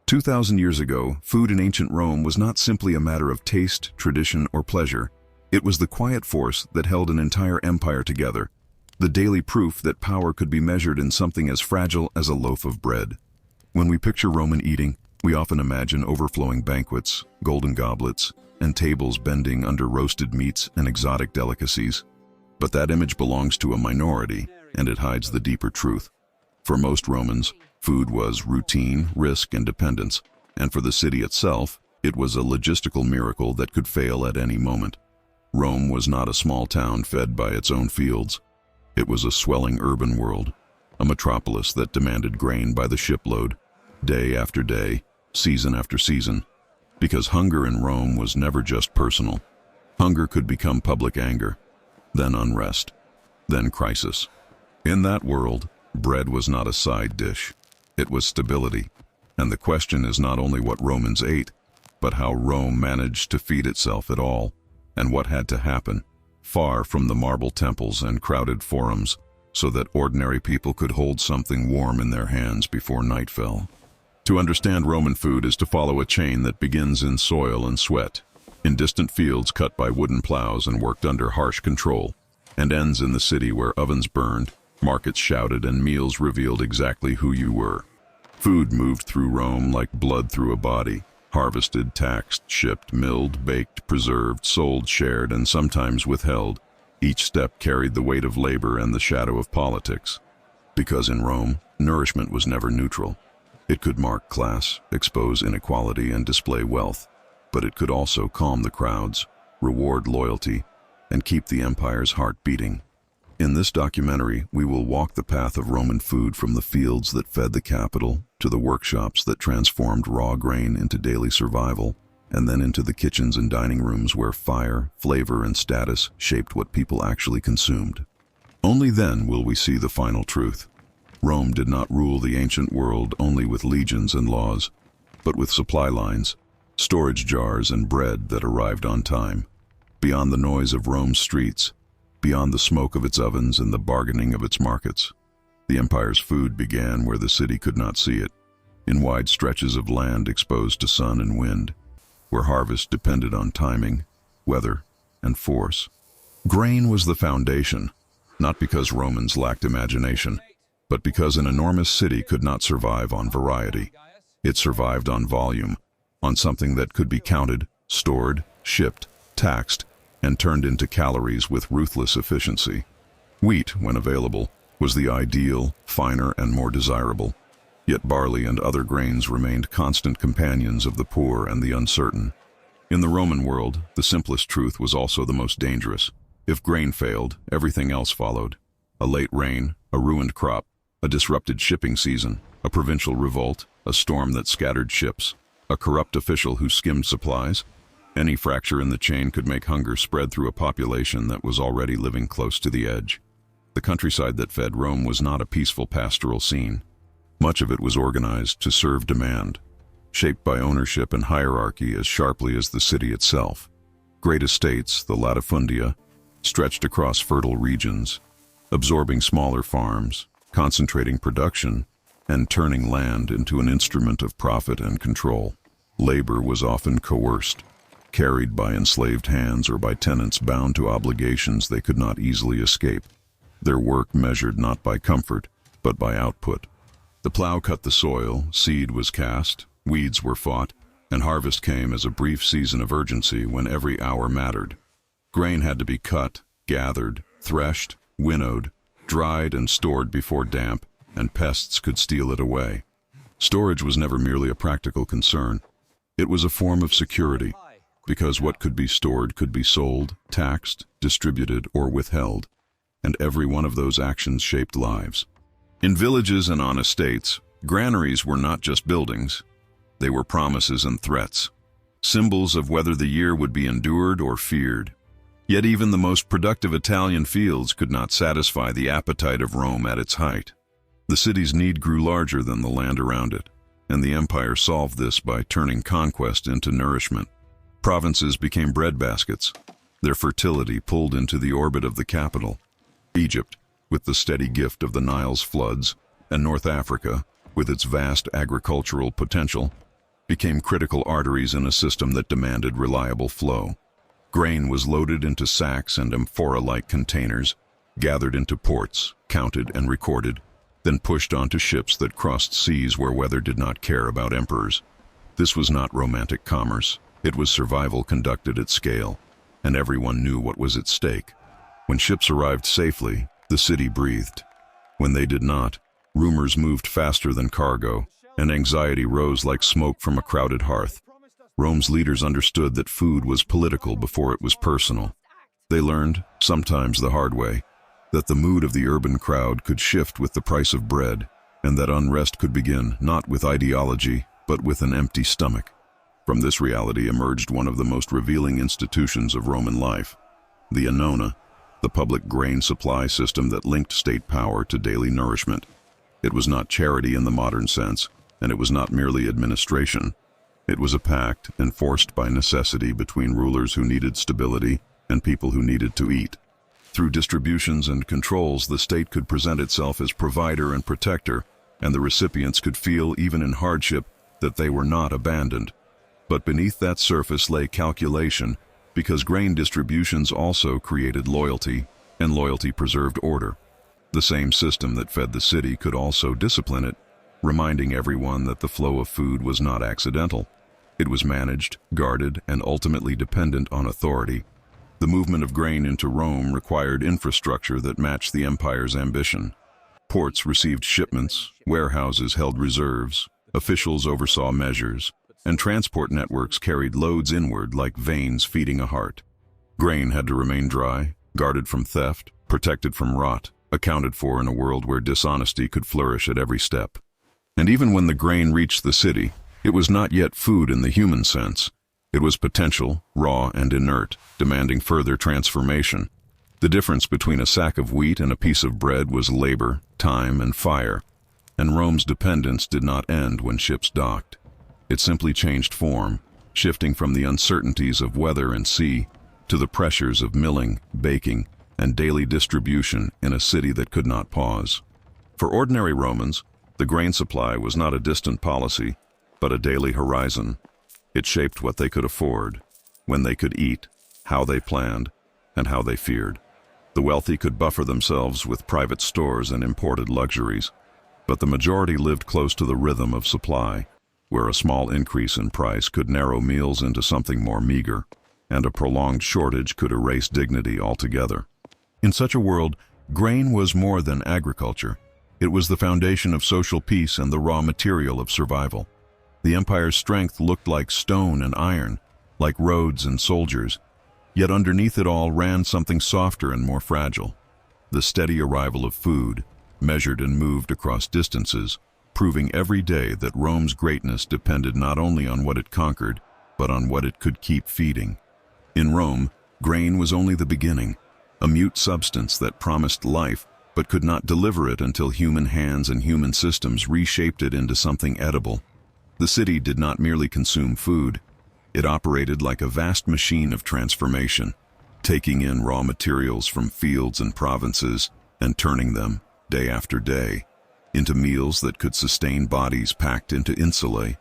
2,000 years ago, food in ancient Rome was not simply a matter of taste, tradition, or pleasure. It was the quiet force that held an entire empire together, the daily proof that power could be measured in something as fragile as a loaf of bread. When we picture Roman eating, we often imagine overflowing banquets, golden goblets, and tables bending under roasted meats and exotic delicacies. But that image belongs to a minority, and it hides the deeper truth. For most Romans, food was routine, risk, and dependence, and for the city itself, it was a logistical miracle that could fail at any moment. Rome was not a small town fed by its own fields. It was a swelling urban world, a metropolis that demanded grain by the shipload, day after day, season after season. Because hunger in Rome was never just personal. Hunger could become public anger, then unrest, then crisis. In that world, bread was not a side dish. It was stability. And the question is not only what Romans ate, but how Rome managed to feed itself at all, and what had to happen, far from the marble temples and crowded forums, so that ordinary people could hold something warm in their hands before night fell. To understand Roman food is to follow a chain that begins in soil and sweat, in distant fields cut by wooden plows and worked under harsh control, and ends in the city where ovens burned, markets shouted, and meals revealed exactly who you were. Food moved through Rome like blood through a body, harvested, taxed, shipped, milled, baked, preserved, sold, shared, and sometimes withheld. Each step carried the weight of labor and the shadow of politics. Because in Rome, nourishment was never neutral. It could mark class, expose inequality, and display wealth, but it could also calm the crowds, reward loyalty, and keep the empire's heart beating. In this documentary, we will walk the path of Roman food from the fields that fed the capital to the workshops that transformed raw grain into daily survival, and then into the kitchens and dining rooms where fire, flavor, and status shaped what people actually consumed. Only then will we see the final truth. Rome did not rule the ancient world only with legions and laws, but with supply lines, storage jars, and bread that arrived on time. Beyond the noise of Rome's streets, beyond the smoke of its ovens and the bargaining of its markets, the empire's food began where the city could not see it, in wide stretches of land exposed to sun and wind, where harvest depended on timing, weather, and force. Grain was the foundation, not because Romans lacked imagination, but because an enormous city could not survive on variety. It survived on volume, on something that could be counted, stored, shipped, taxed, and turned into calories with ruthless efficiency. Wheat, when available, was the ideal, finer, and more desirable. Yet barley and other grains remained constant companions of the poor and the uncertain. In the Roman world, the simplest truth was also the most dangerous. If grain failed, everything else followed. A late rain, a ruined crop, a disrupted shipping season, a provincial revolt, a storm that scattered ships, a corrupt official who skimmed supplies. Any fracture in the chain could make hunger spread through a population that was already living close to the edge. The countryside that fed Rome was not a peaceful pastoral scene. Much of it was organized to serve demand, shaped by ownership and hierarchy as sharply as the city itself. Great estates, the latifundia, stretched across fertile regions, absorbing smaller farms, concentrating production, and turning land into an instrument of profit and control. Labor was often coerced, carried by enslaved hands or by tenants bound to obligations they could not easily escape. Their work measured not by comfort, but by output. The plow cut the soil, seed was cast, weeds were fought, and harvest came as a brief season of urgency when every hour mattered. Grain had to be cut, gathered, threshed, winnowed, dried, and stored before damp and pests could steal it away. Storage was never merely a practical concern. It was a form of security, because what could be stored could be sold, taxed, distributed, or withheld, and every one of those actions shaped lives. In villages and on estates, granaries were not just buildings. They were promises and threats, symbols of whether the year would be endured or feared. Yet even the most productive Italian fields could not satisfy the appetite of Rome at its height. The city's need grew larger than the land around it, and the empire solved this by turning conquest into nourishment. Provinces became breadbaskets, their fertility pulled into the orbit of the capital. Egypt, with the steady gift of the Nile's floods, and North Africa, with its vast agricultural potential, became critical arteries in a system that demanded reliable flow. Grain was loaded into sacks and amphora-like containers, gathered into ports, counted and recorded, then pushed onto ships that crossed seas where weather did not care about emperors. This was not romantic commerce. It was survival conducted at scale, and everyone knew what was at stake. When ships arrived safely, the city breathed. When they did not, rumors moved faster than cargo, and anxiety rose like smoke from a crowded hearth. Rome's leaders understood that food was political before it was personal. They learned, sometimes the hard way, that the mood of the urban crowd could shift with the price of bread, and that unrest could begin not with ideology, but with an empty stomach. From this reality emerged one of the most revealing institutions of Roman life, the annona, the public grain supply system that linked state power to daily nourishment. It was not charity in the modern sense, and it was not merely administration. It was a pact enforced by necessity between rulers who needed stability and people who needed to eat. Through distributions and controls, the state could present itself as provider and protector, and the recipients could feel, even in hardship, that they were not abandoned. But beneath that surface lay calculation, because grain distributions also created loyalty, and loyalty preserved order. The same system that fed the city could also discipline it, reminding everyone that the flow of food was not accidental. It was managed, guarded, and ultimately dependent on authority. The movement of grain into Rome required infrastructure that matched the empire's ambition. Ports received shipments, warehouses held reserves, officials oversaw measures, and transport networks carried loads inward like veins feeding a heart. Grain had to remain dry, guarded from theft, protected from rot, accounted for in a world where dishonesty could flourish at every step. And even when the grain reached the city, it was not yet food in the human sense. It was potential, raw and inert, demanding further transformation. The difference between a sack of wheat and a piece of bread was labor, time, and fire. And Rome's dependence did not end when ships docked. It simply changed form, shifting from the uncertainties of weather and sea to the pressures of milling, baking, and daily distribution in a city that could not pause. For ordinary Romans, the grain supply was not a distant policy, but a daily horizon. It shaped what they could afford, when they could eat, how they planned, and how they feared. The wealthy could buffer themselves with private stores and imported luxuries, but the majority lived close to the rhythm of supply, where a small increase in price could narrow meals into something more meager, and a prolonged shortage could erase dignity altogether. In such a world, grain was more than agriculture. It was the foundation of social peace and the raw material of survival. The empire's strength looked like stone and iron, like roads and soldiers, yet underneath it all ran something softer and more fragile. The steady arrival of food, measured and moved across distances, proving every day that Rome's greatness depended not only on what it conquered, but on what it could keep feeding. In Rome, grain was only the beginning, a mute substance that promised life, but could not deliver it until human hands and human systems reshaped it into something edible. The city did not merely consume food. It operated like a vast machine of transformation, taking in raw materials from fields and provinces and turning them, day after day, into meals that could sustain bodies packed into insulae,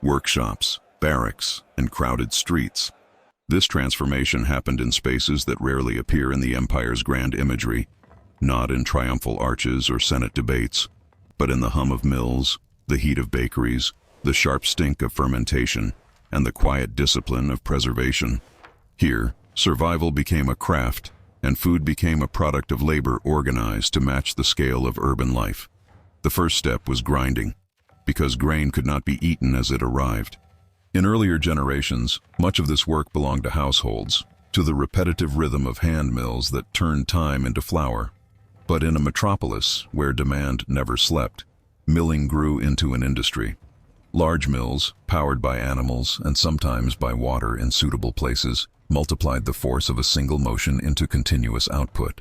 workshops, barracks, and crowded streets. This transformation happened in spaces that rarely appear in the empire's grand imagery, not in triumphal arches or Senate debates, but in the hum of mills, the heat of bakeries, the sharp stink of fermentation, and the quiet discipline of preservation. Here, survival became a craft, and food became a product of labor organized to match the scale of urban life. The first step was grinding, because grain could not be eaten as it arrived. In earlier generations, much of this work belonged to households, to the repetitive rhythm of hand mills that turned time into flour. But in a metropolis, where demand never slept, milling grew into an industry. Large mills, powered by animals and sometimes by water in suitable places, multiplied the force of a single motion into continuous output.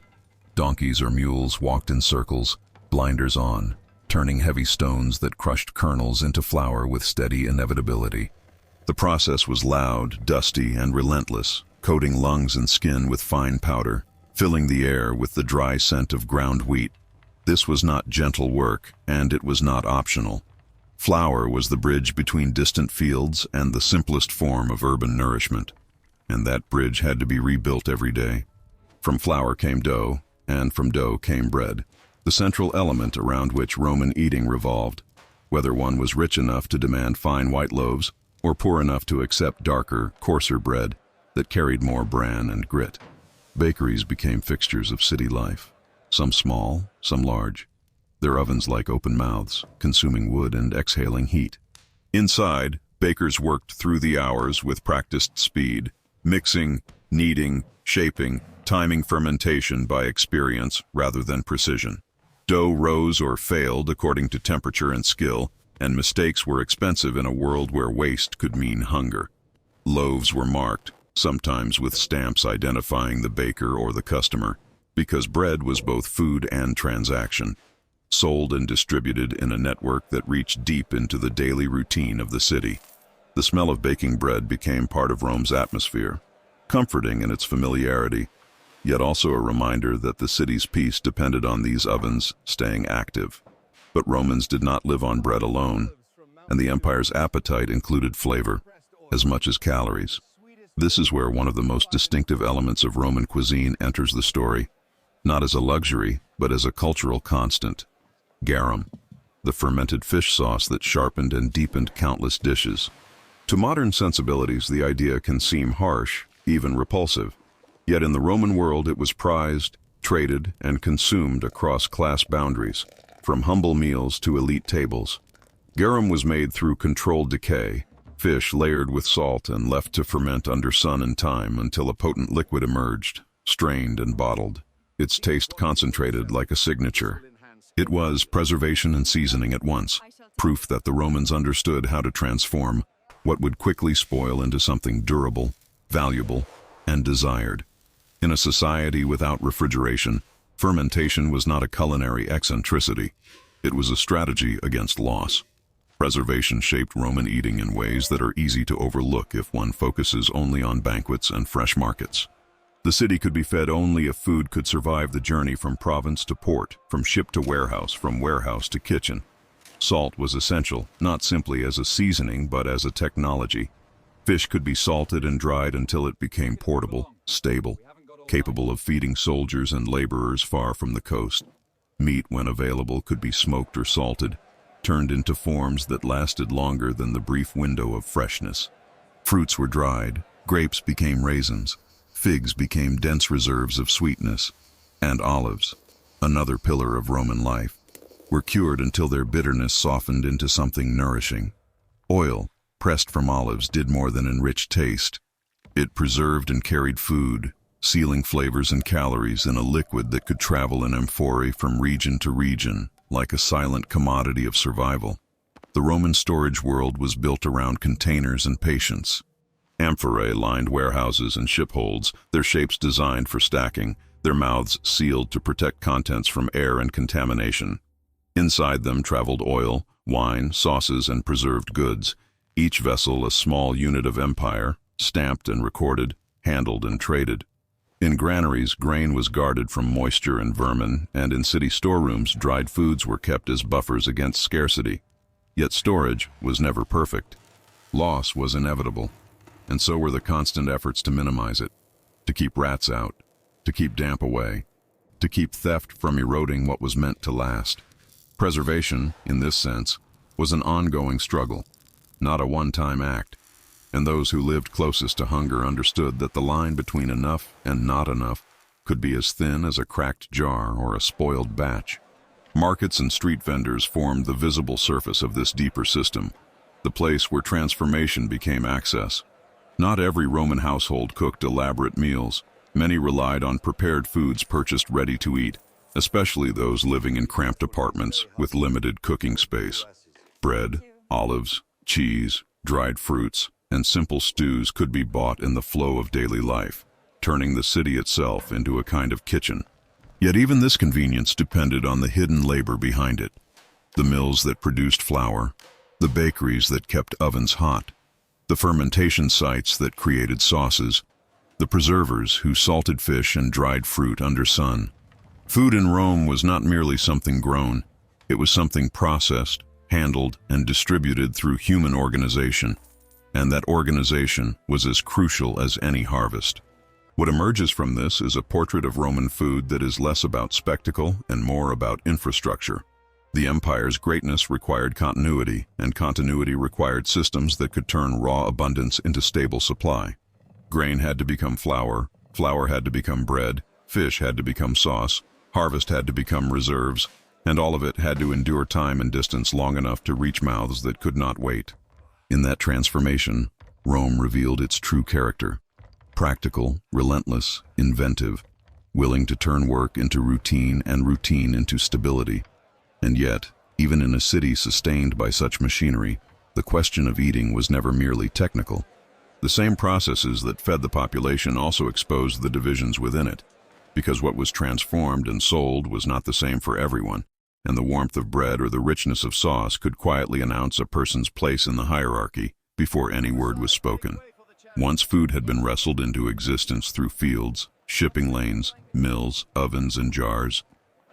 Donkeys or mules walked in circles, blinders on, turning heavy stones that crushed kernels into flour with steady inevitability. The process was loud, dusty, and relentless, coating lungs and skin with fine powder, filling the air with the dry scent of ground wheat. This was not gentle work, and it was not optional. Flour was the bridge between distant fields and the simplest form of urban nourishment, and that bridge had to be rebuilt every day. From flour came dough, and from dough came bread, the central element around which Roman eating revolved, whether one was rich enough to demand fine white loaves or poor enough to accept darker, coarser bread that carried more bran and grit. Bakeries became fixtures of city life, some small, some large, their ovens like open mouths, consuming wood and exhaling heat. Inside, bakers worked through the hours with practiced speed, mixing, kneading, shaping, timing fermentation by experience rather than precision. Dough rose or failed according to temperature and skill, and mistakes were expensive in a world where waste could mean hunger. Loaves were marked, sometimes with stamps identifying the baker or the customer, because bread was both food and transaction, sold and distributed in a network that reached deep into the daily routine of the city. The smell of baking bread became part of Rome's atmosphere, comforting in its familiarity, yet also a reminder that the city's peace depended on these ovens staying active. But Romans did not live on bread alone, and the empire's appetite included flavor, as much as calories. This is where one of the most distinctive elements of Roman cuisine enters the story, not as a luxury, but as a cultural constant. Garum, the fermented fish sauce that sharpened and deepened countless dishes. To modern sensibilities, the idea can seem harsh, even repulsive. Yet in the Roman world it was prized, traded, and consumed across class boundaries, from humble meals to elite tables. Garum was made through controlled decay, fish layered with salt and left to ferment under sun and time until a potent liquid emerged, strained and bottled, its taste concentrated like a signature. It was preservation and seasoning at once, proof that the Romans understood how to transform what would quickly spoil into something durable, valuable, and desired. In a society without refrigeration, fermentation was not a culinary eccentricity. It was a strategy against loss. Preservation shaped Roman eating in ways that are easy to overlook if one focuses only on banquets and fresh markets. The city could be fed only if food could survive the journey from province to port, from ship to warehouse, from warehouse to kitchen. Salt was essential, not simply as a seasoning, but as a technology. Fish could be salted and dried until it became portable, stable, capable of feeding soldiers and laborers far from the coast. Meat, when available, could be smoked or salted, turned into forms that lasted longer than the brief window of freshness. Fruits were dried, grapes became raisins, figs became dense reserves of sweetness, and olives, another pillar of Roman life, were cured until their bitterness softened into something nourishing. Oil, pressed from olives, did more than enrich taste. It preserved and carried food, sealing flavors and calories in a liquid that could travel in amphorae from region to region, like a silent commodity of survival. The Roman storage world was built around containers and patience. Amphorae lined warehouses and ship holds, their shapes designed for stacking, their mouths sealed to protect contents from air and contamination. Inside them traveled oil, wine, sauces, and preserved goods, each vessel a small unit of empire, stamped and recorded, handled and traded. In granaries, grain was guarded from moisture and vermin, and in city storerooms, dried foods were kept as buffers against scarcity. Yet storage was never perfect. Loss was inevitable, and so were the constant efforts to minimize it, to keep rats out, to keep damp away, to keep theft from eroding what was meant to last. Preservation, in this sense, was an ongoing struggle, not a one-time act, and those who lived closest to hunger understood that the line between enough and not enough could be as thin as a cracked jar or a spoiled batch. Markets and street vendors formed the visible surface of this deeper system, the place where transformation became access. Not every Roman household cooked elaborate meals. Many relied on prepared foods purchased ready to eat, especially those living in cramped apartments with limited cooking space. Bread, olives, cheese, dried fruits, and simple stews could be bought in the flow of daily life, turning the city itself into a kind of kitchen. Yet even this convenience depended on the hidden labor behind it. The mills that produced flour, the bakeries that kept ovens hot, the fermentation sites that created sauces, the preservers who salted fish and dried fruit under sun. Food in Rome was not merely something grown, it was something processed, handled, and distributed through human organization, and that organization was as crucial as any harvest. What emerges from this is a portrait of Roman food that is less about spectacle and more about infrastructure. The empire's greatness required continuity, and continuity required systems that could turn raw abundance into stable supply. Grain had to become flour, flour had to become bread, fish had to become sauce, harvest had to become reserves, and all of it had to endure time and distance long enough to reach mouths that could not wait. In that transformation, Rome revealed its true character: practical, relentless, inventive, willing to turn work into routine and routine into stability. And yet, even in a city sustained by such machinery, the question of eating was never merely technical. The same processes that fed the population also exposed the divisions within it, because what was transformed and sold was not the same for everyone, and the warmth of bread or the richness of sauce could quietly announce a person's place in the hierarchy before any word was spoken. Once food had been wrestled into existence through fields, shipping lanes, mills, ovens, and jars,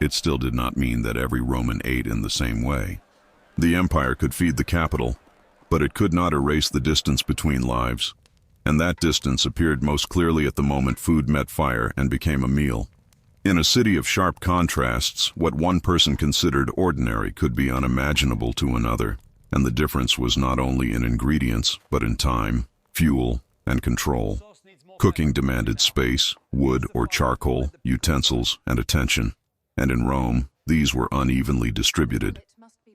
it still did not mean that every Roman ate in the same way. The empire could feed the capital, but it could not erase the distance between lives, and that distance appeared most clearly at the moment food met fire and became a meal. In a city of sharp contrasts, what one person considered ordinary could be unimaginable to another, and the difference was not only in ingredients, but in time, fuel, and control. Cooking demanded space, wood or charcoal, utensils, and attention, and in Rome, these were unevenly distributed.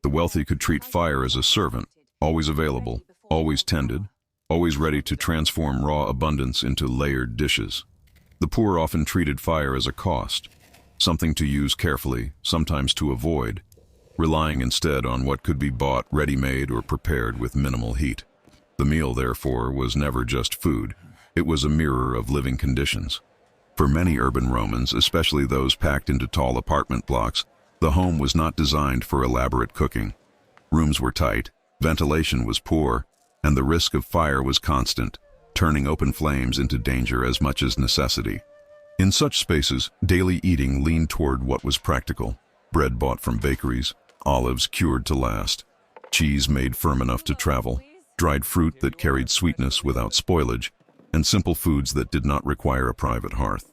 The wealthy could treat fire as a servant, always available, always tended, always ready to transform raw abundance into layered dishes. The poor often treated fire as a cost, something to use carefully, sometimes to avoid, relying instead on what could be bought ready-made or prepared with minimal heat. The meal, therefore, was never just food. It was a mirror of living conditions. For many urban Romans, especially those packed into tall apartment blocks, the home was not designed for elaborate cooking. Rooms were tight, ventilation was poor, and the risk of fire was constant, turning open flames into danger as much as necessity. In such spaces, daily eating leaned toward what was practical: bread bought from bakeries, olives cured to last, cheese made firm enough to travel, dried fruit that carried sweetness without spoilage, and simple foods that did not require a private hearth.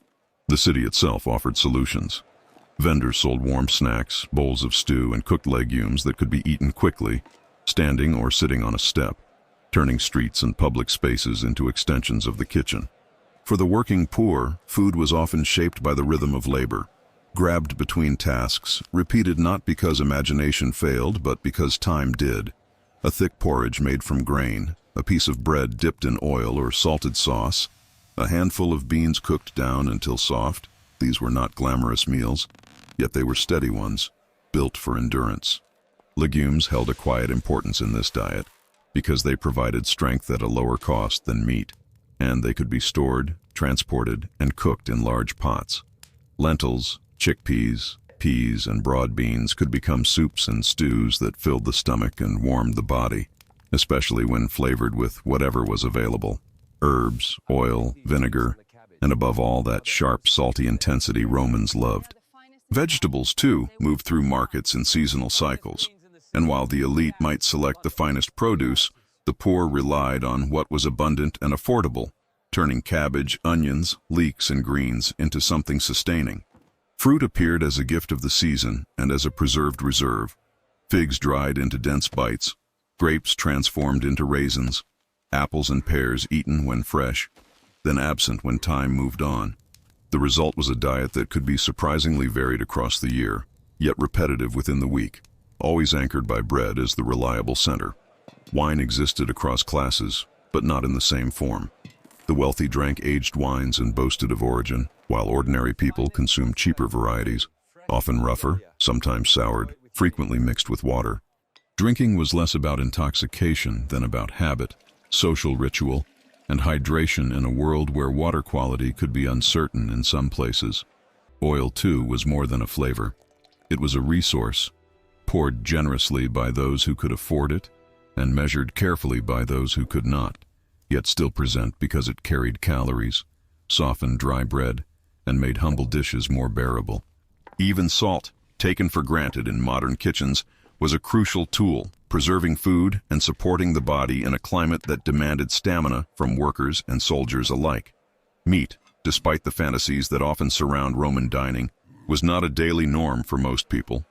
The city itself offered solutions. Vendors sold warm snacks, bowls of stew, and cooked legumes that could be eaten quickly, standing or sitting on a step, turning streets and public spaces into extensions of the kitchen. For the working poor, food was often shaped by the rhythm of labor, grabbed between tasks, repeated not because imagination failed, but because time did. A thick porridge made from grain, a piece of bread dipped in oil or salted sauce, a handful of beans cooked down until soft. These were not glamorous meals, yet they were steady ones, built for endurance. Legumes held a quiet importance in this diet, because they provided strength at a lower cost than meat, and they could be stored, transported, and cooked in large pots. Lentils, chickpeas, peas, and broad beans could become soups and stews that filled the stomach and warmed the body, especially when flavored with whatever was available: herbs, oil, vinegar, and above all that sharp, salty intensity Romans loved. Vegetables, too, moved through markets in seasonal cycles, and while the elite might select the finest produce, the poor relied on what was abundant and affordable, turning cabbage, onions, leeks, and greens into something sustaining. Fruit appeared as a gift of the season and as a preserved reserve: figs dried into dense bites, grapes transformed into raisins, apples and pears eaten when fresh, then absent when time moved on. The result was a diet that could be surprisingly varied across the year, yet repetitive within the week, always anchored by bread as the reliable center. Wine existed across classes, but not in the same form. The wealthy drank aged wines and boasted of origin, while ordinary people consumed cheaper varieties, often rougher, sometimes soured, frequently mixed with water. Drinking was less about intoxication than about habit, social ritual, and hydration in a world where water quality could be uncertain in some places. Oil, too, was more than a flavor. It was a resource, poured generously by those who could afford it, and measured carefully by those who could not, yet still present because it carried calories, softened dry bread, and made humble dishes more bearable. Even salt, taken for granted in modern kitchens, was a crucial tool, preserving food and supporting the body in a climate that demanded stamina from workers and soldiers alike. Meat, despite the fantasies that often surround Roman dining, was not a daily norm for most people.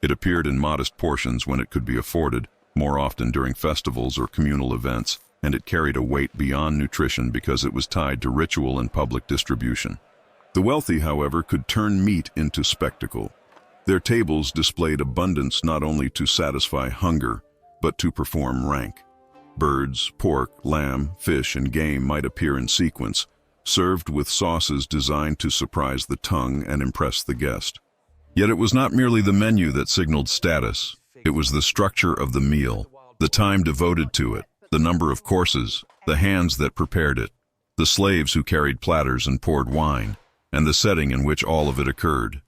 It appeared in modest portions when it could be afforded, more often during festivals or communal events, and it carried a weight beyond nutrition because it was tied to ritual and public distribution. The wealthy, however, could turn meat into spectacle. Their tables displayed abundance not only to satisfy hunger, but to perform rank. Birds, pork, lamb, fish, and game might appear in sequence, served with sauces designed to surprise the tongue and impress the guest. Yet it was not merely the menu that signaled status. It was the structure of the meal, the time devoted to it, the number of courses, the hands that prepared it, the slaves who carried platters and poured wine, and the setting in which all of it occurred.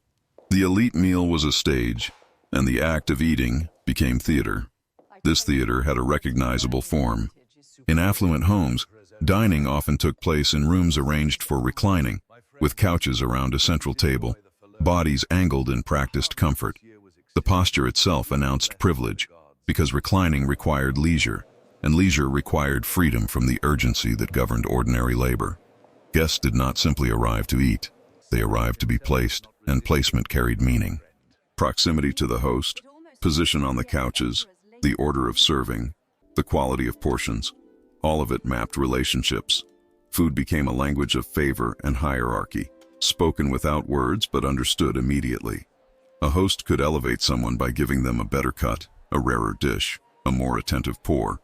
The elite meal was a stage, and the act of eating became theater. This theater had a recognizable form. In affluent homes, dining often took place in rooms arranged for reclining, with couches around a central table, bodies angled in practiced comfort. The posture itself announced privilege, because reclining required leisure, and leisure required freedom from the urgency that governed ordinary labor. Guests did not simply arrive to eat. They arrived to be placed, and placement carried meaning. Proximity to the host, position on the couches, the order of serving, the quality of portions, all of it mapped relationships. Food became a language of favor and hierarchy, spoken without words but understood immediately. A host could elevate someone by giving them a better cut, a rarer dish, a more attentive pour,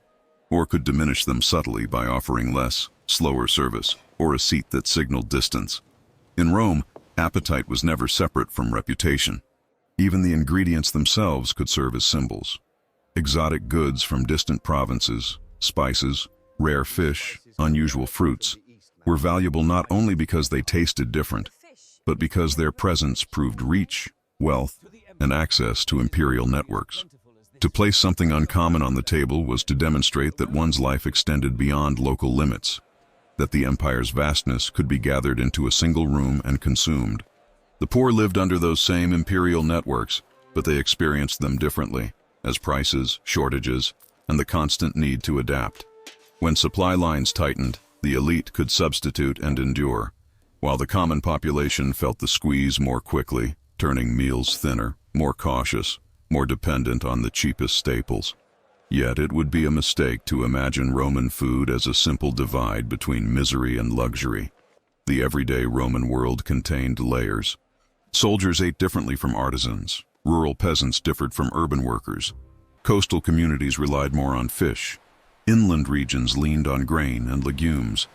or could diminish them subtly by offering less, slower service, or a seat that signaled distance. In Rome, appetite was never separate from reputation. Even the ingredients themselves could serve as symbols. Exotic goods from distant provinces, spices, rare fish, unusual fruits, were valuable not only because they tasted different, but because their presence proved reach, wealth, and access to imperial networks. To place something uncommon on the table was to demonstrate that one's life extended beyond local limits, that the empire's vastness could be gathered into a single room and consumed. The poor lived under those same imperial networks, but they experienced them differently, as prices, shortages, and the constant need to adapt. When supply lines tightened, the elite could substitute and endure, while the common population felt the squeeze more quickly, turning meals thinner, more cautious, more dependent on the cheapest staples. Yet it would be a mistake to imagine Roman food as a simple divide between misery and luxury. The everyday Roman world contained layers. Soldiers ate differently from artisans. Rural peasants differed from urban workers. Coastal communities relied more on fish. Inland regions leaned on grain and legumes.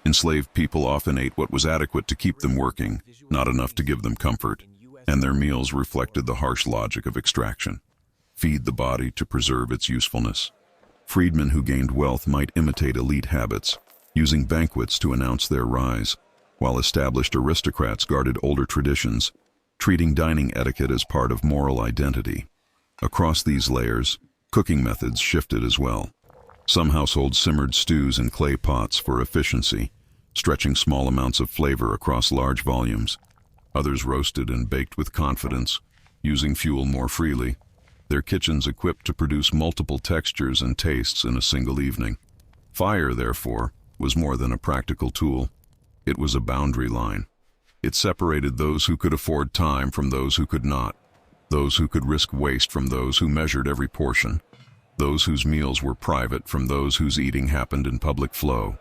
Enslaved people often ate what was adequate to keep them working, not enough to give them comfort, and their meals reflected the harsh logic of extraction. Feed the body to preserve its usefulness. Freedmen who gained wealth might imitate elite habits, using banquets to announce their rise, while established aristocrats guarded older traditions, treating dining etiquette as part of moral identity. Across these layers, cooking methods shifted as well. Some households simmered stews in clay pots for efficiency, stretching small amounts of flavor across large volumes. Others roasted and baked with confidence, using fuel more freely, their kitchens equipped to produce multiple textures and tastes in a single evening. Fire, therefore, was more than a practical tool. It was a boundary line. It separated those who could afford time from those who could not, those who could risk waste from those who measured every portion, those whose meals were private from those whose eating happened in public flow.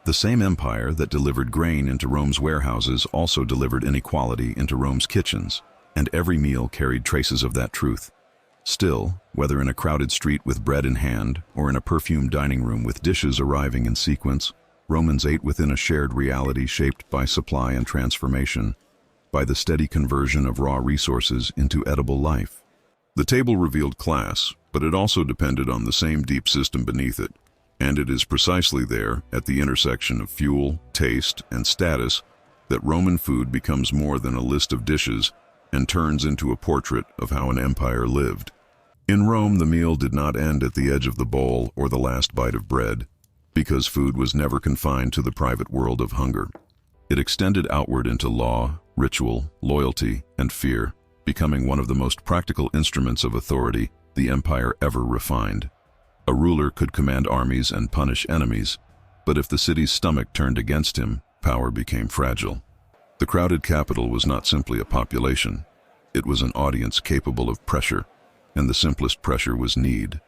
The same empire that delivered grain into Rome's warehouses also delivered inequality into Rome's kitchens, and every meal carried traces of that truth. Still, whether in a crowded street with bread in hand or in a perfumed dining room with dishes arriving in sequence, Romans ate within a shared reality shaped by supply and transformation, by the steady conversion of raw resources into edible life. The table revealed class, but it also depended on the same deep system beneath it, and it is precisely there, at the intersection of fuel, taste, and status, that Roman food becomes more than a list of dishes and turns into a portrait of how an empire lived. In Rome, the meal did not end at the edge of the bowl or the last bite of bread, because food was never confined to the private world of hunger. It extended outward into law, ritual, loyalty, and fear, becoming one of the most practical instruments of authority the empire ever refined. A ruler could command armies and punish enemies, but if the city's stomach turned against him, power became fragile. The crowded capital was not simply a population. It was an audience capable of pressure, and the simplest pressure was need.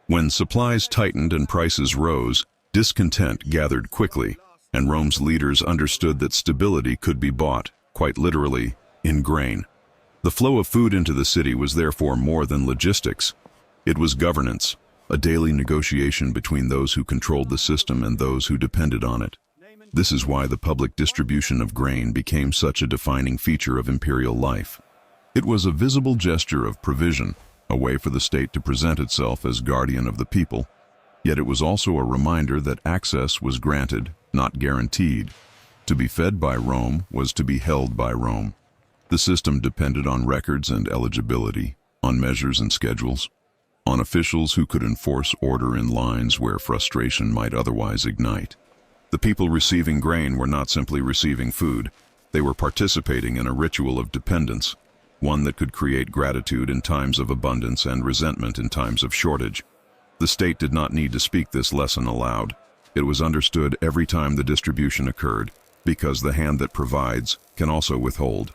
When supplies tightened and prices rose, discontent gathered quickly, and Rome's leaders understood that stability could be bought, quite literally, in grain. The flow of food into the city was therefore more than logistics. It was governance, a daily negotiation between those who controlled the system and those who depended on it. This is why the public distribution of grain became such a defining feature of imperial life. It was a visible gesture of provision, a way for the state to present itself as guardian of the people. Yet it was also a reminder that access was granted, not guaranteed. To be fed by Rome was to be held by Rome. The system depended on records and eligibility, on measures and schedules, on officials who could enforce order in lines where frustration might otherwise ignite. The people receiving grain were not simply receiving food, they were participating in a ritual of dependence, one that could create gratitude in times of abundance and resentment in times of shortage. The state did not need to speak this lesson aloud. It was understood every time the distribution occurred, because the hand that provides can also withhold.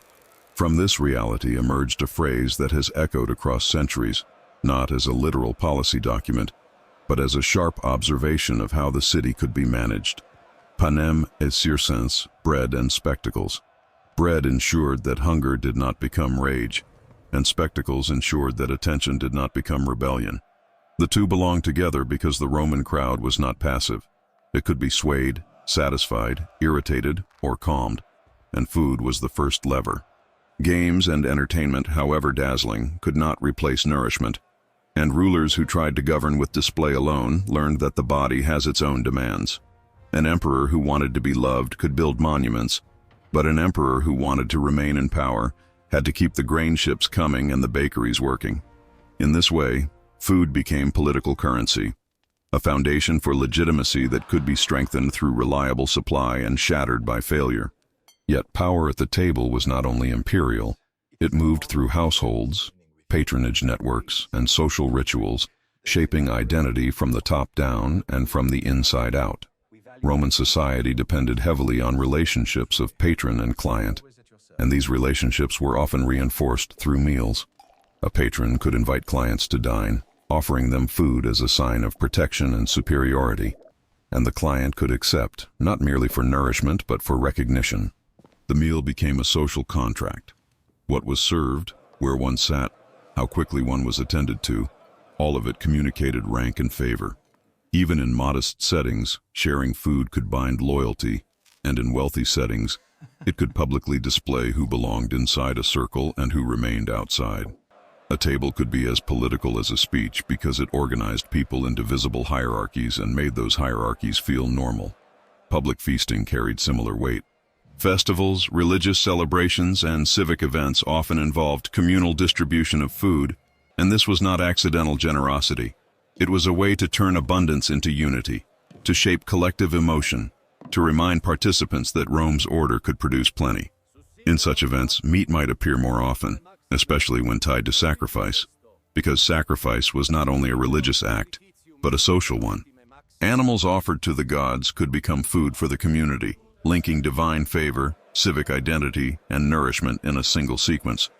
From this reality emerged a phrase that has echoed across centuries, not as a literal policy document, but as a sharp observation of how the city could be managed. Panem et circenses, bread and spectacles. Bread ensured that hunger did not become rage, and spectacles ensured that attention did not become rebellion. The two belonged together because the Roman crowd was not passive. It could be swayed, satisfied, irritated, or calmed, and food was the first lever. Games and entertainment, however dazzling, could not replace nourishment, and rulers who tried to govern with display alone learned that the body has its own demands. An emperor who wanted to be loved could build monuments, but an emperor who wanted to remain in power had to keep the grain ships coming and the bakeries working. In this way, food became political currency, a foundation for legitimacy that could be strengthened through reliable supply and shattered by failure. Yet power at the table was not only imperial, it moved through households, patronage networks, and social rituals, shaping identity from the top down and from the inside out. Roman society depended heavily on relationships of patron and client, and these relationships were often reinforced through meals. A patron could invite clients to dine, offering them food as a sign of protection and superiority, and the client could accept, not merely for nourishment but for recognition. The meal became a social contract. What was served, where one sat, how quickly one was attended to, all of it communicated rank and favor. Even in modest settings, sharing food could bind loyalty, and in wealthy settings, it could publicly display who belonged inside a circle and who remained outside. A table could be as political as a speech because it organized people into visible hierarchies and made those hierarchies feel normal. Public feasting carried similar weight. Festivals, religious celebrations, and civic events often involved communal distribution of food, and this was not accidental generosity. It was a way to turn abundance into unity, to shape collective emotion, to remind participants that Rome's order could produce plenty. In such events, meat might appear more often, especially when tied to sacrifice, because sacrifice was not only a religious act, but a social one. Animals offered to the gods could become food for the community, linking divine favor, civic identity, and nourishment in a single sequence.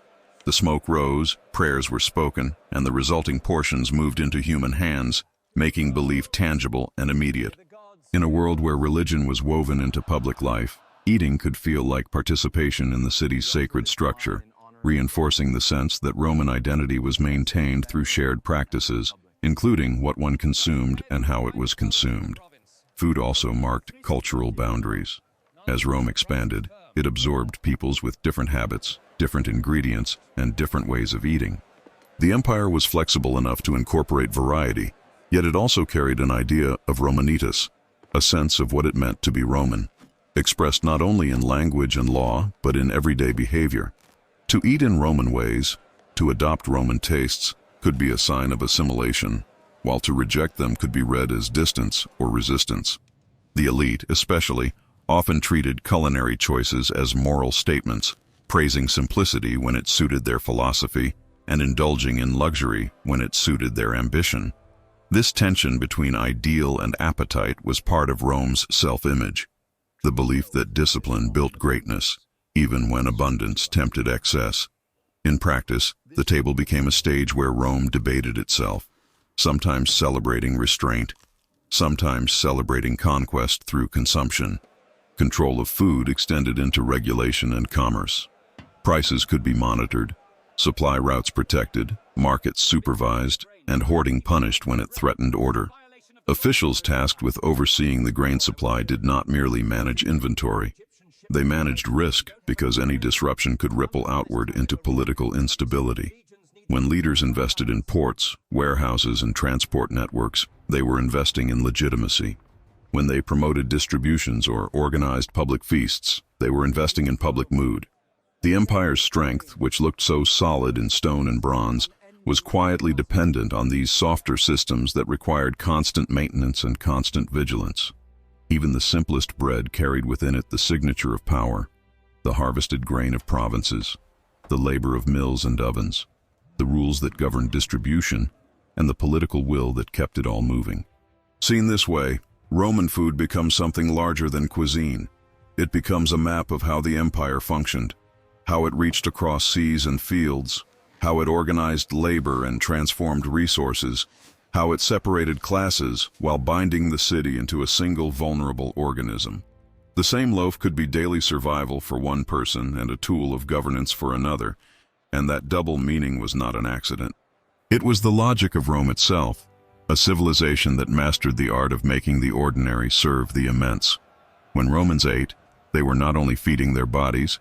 The smoke rose, prayers were spoken, and the resulting portions moved into human hands, making belief tangible and immediate. In a world where religion was woven into public life, eating could feel like participation in the city's sacred structure, reinforcing the sense that Roman identity was maintained through shared practices, including what one consumed and how it was consumed. Food also marked cultural boundaries. As Rome expanded, it absorbed peoples with different habits, different ingredients, and different ways of eating. The empire was flexible enough to incorporate variety, yet it also carried an idea of Romanitas, a sense of what it meant to be Roman, expressed not only in language and law, but in everyday behavior. To eat in Roman ways, to adopt Roman tastes, could be a sign of assimilation, while to reject them could be read as distance or resistance. The elite, especially, often treated culinary choices as moral statements, praising simplicity when it suited their philosophy, and indulging in luxury when it suited their ambition. This tension between ideal and appetite was part of Rome's self-image, the belief that discipline built greatness, even when abundance tempted excess. In practice, the table became a stage where Rome debated itself, sometimes celebrating restraint, sometimes celebrating conquest through consumption. Control of food extended into regulation and commerce. Prices could be monitored, supply routes protected, markets supervised, and hoarding punished when it threatened order. Officials tasked with overseeing the grain supply did not merely manage inventory. They managed risk because any disruption could ripple outward into political instability. When leaders invested in ports, warehouses, and transport networks, they were investing in legitimacy. When they promoted distributions or organized public feasts, they were investing in public mood. The empire's strength, which looked so solid in stone and bronze, was quietly dependent on these softer systems that required constant maintenance and constant vigilance. Even the simplest bread carried within it the signature of power, the harvested grain of provinces, the labor of mills and ovens, the rules that governed distribution, and the political will that kept it all moving. Seen this way, Roman food becomes something larger than cuisine. It becomes a map of how the empire functioned, how it reached across seas and fields, how it organized labor and transformed resources, how it separated classes while binding the city into a single vulnerable organism. The same loaf could be daily survival for one person and a tool of governance for another, and that double meaning was not an accident. It was the logic of Rome itself, a civilization that mastered the art of making the ordinary serve the immense. When Romans ate, they were not only feeding their bodies,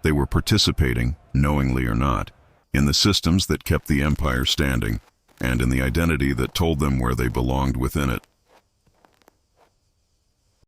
they were participating, knowingly or not, in the systems that kept the empire standing, and in the identity that told them where they belonged within it.